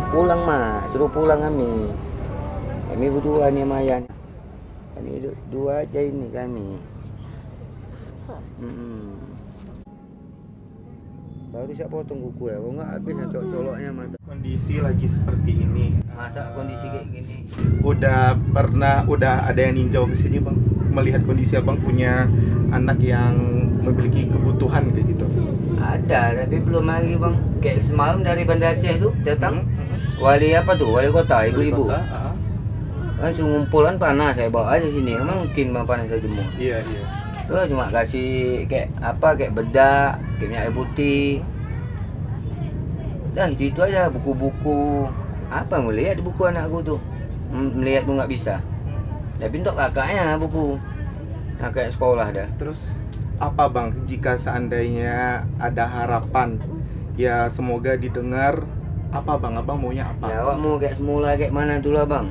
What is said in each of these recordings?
pulang mah, suruh pulang kami. Kami berdua nih sama Ayan. Kami dua aja ini kami. Baru siap potong kuku ya, kok nggak habis coloknya mantap. Kondisi lagi seperti ini. Masa kondisi kayak gini? Udah ada yang ninjau ke sini bang, melihat kondisi abang punya anak yang memiliki kebutuhan kayak gitu. Ada, tapi belum lagi bang. Kayak semalam dari Banda Aceh tuh datang. Wali apa tuh? Wali kota, ibu-ibu. Kan suruh ngumpulan panas, saya bawa aja sini. Emang mungkin bang panas saya jemur. Iya. Terus cuma kasih kayak apa, kayak bedak, kayak minyak air putih. Dah itu aja, buku-buku. Apa mau lihat di buku anakku tuh? Melihat tuh nggak bisa. Tapi untuk kakaknya buku. Kakak sekolah dah. Terus apa bang, jika seandainya ada harapan, ya semoga didengar, apa bang, abang maunya apa? Ya awak mau kayak semula kayak mana tuh lah bang.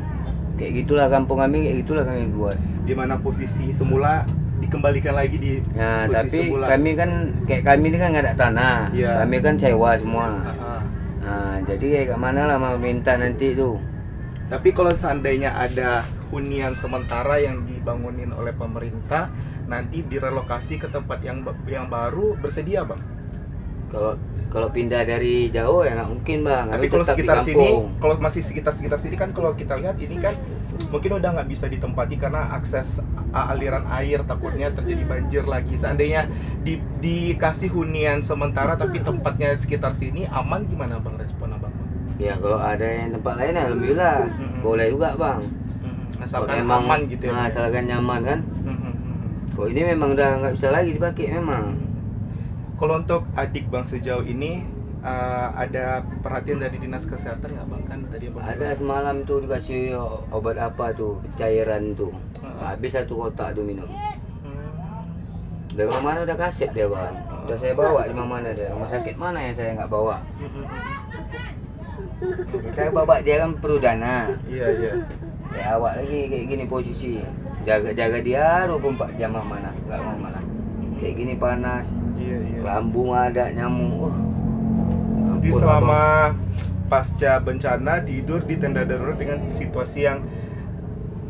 Kayak gitulah kampung kami, kayak gitulah kami buat. Dimana posisi semula dikembalikan lagi di Nah, posisi tapi semula. kami kan kayak kami ini kan nggak ada tanah. Iya. Kami kan sewa semua. Ah. Nah, jadi kayak mana lah mau minta nanti tuh. Tapi kalau seandainya ada hunian sementara yang dibangunin oleh pemerintah, nanti direlokasi ke tempat yang baru, bersedia bang? Kalau pindah dari jauh ya nggak mungkin bang. Tapi Kami kalau tetap di sekitar sini, kampung. kalau masih sekitar sini kan, kalau kita lihat ini kan mungkin udah nggak bisa ditempati karena akses aliran air, takutnya terjadi banjir lagi. Seandainya dikasih hunian sementara tapi tempatnya sekitar sini aman, gimana bang respon abang? Ya kalau ada yang tempat lain alhamdulillah boleh juga bang. Asalkan Kalau aman gitu ya. Nah, asalkan nyaman kan. Kalau ini memang udah nggak bisa lagi dipakai memang. Kalau untuk adik bang sejauh ini ada perhatian dari dinas kesehatan nggak bang, kan tadi abang Ada semalam tuh dikasih obat apa tuh, cairan tuh. Habis 1 kotak tuh minum. Dari mana udah kasih dia bang. Udah saya bawa di mana dia, rumah sakit mana yang saya nggak bawa. Kita bawa dia kan perlu dana. Iya. Kayak awak lagi kayak gini posisi. Jaga dia 24 jam mana, nggak mau mana. Kayak gini panas. Iya. Lambung ada nyamuk. Nanti selama pasca bencana tidur di tenda darurat dengan situasi yang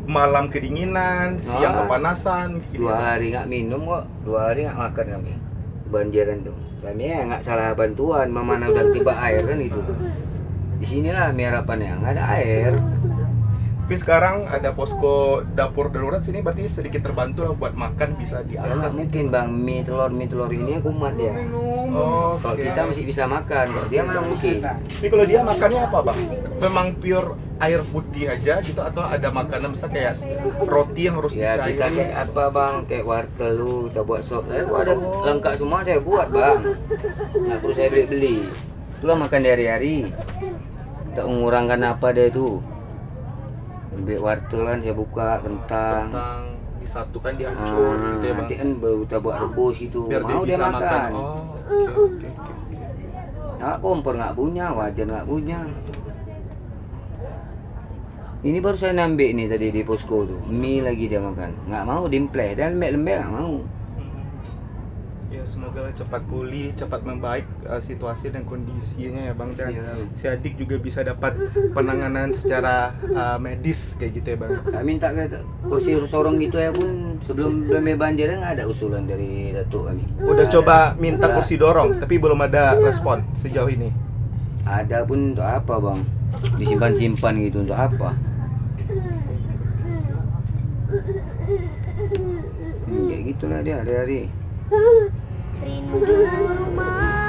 malam kedinginan, siang kepanasan. 2 hari nggak minum kok, 2 hari nggak makan kami. Banjiran tuh. Kami ya nggak salah bantuan, mana udah tiba air kan itu. Di sinilah harapannya, nggak ada air. Tapi sekarang ada posko dapur darurat sini, berarti sedikit terbantu lah buat makan bisa Ya diakses. nggak mungkin bang, mie telur ini kumat dia. Oh, Kalau kita masih bisa makan, kalau dia mana mungkin. Tapi kalau dia makannya apa bang? Memang pure air putih aja gitu, atau ada makanan besar kayak roti yang harus Ya kita dicairin? kayak apa bang, kayak wortel lu, kita buat sop. Kok ada lengkap semua saya buat bang. Nggak perlu saya beli. Itulah makan hari-hari. Tak mengurangkan apa dia itu. Beli wortel kan saya buka, kentang disatukan, dihancur gitu ya bang? nanti kan baru kita buat rebus itu. Biar Mau dia bisa makan. Oke. Nah, kompor nggak punya, wajan nggak punya. Ini baru saya nambah nih tadi di posko tuh, mie lagi dia makan. Nggak mau dimpleh dan lembek nggak mau. Ya semoga lah cepat pulih, cepat membaik situasi dan kondisinya ya bang, dan Iya. si adik juga bisa dapat penanganan secara medis kayak gitu ya bang. Kami minta ke kursi sorong gitu ya pun sebelum banjir nggak ada usulan dari datuk kami. Udah Nggak coba ada. minta Nggak. kursi dorong tapi belum ada respon sejauh ini. Ada pun untuk apa bang? Disimpan-simpan gitu untuk apa? Kayak gitulah dia hari-hari. Rindu rumah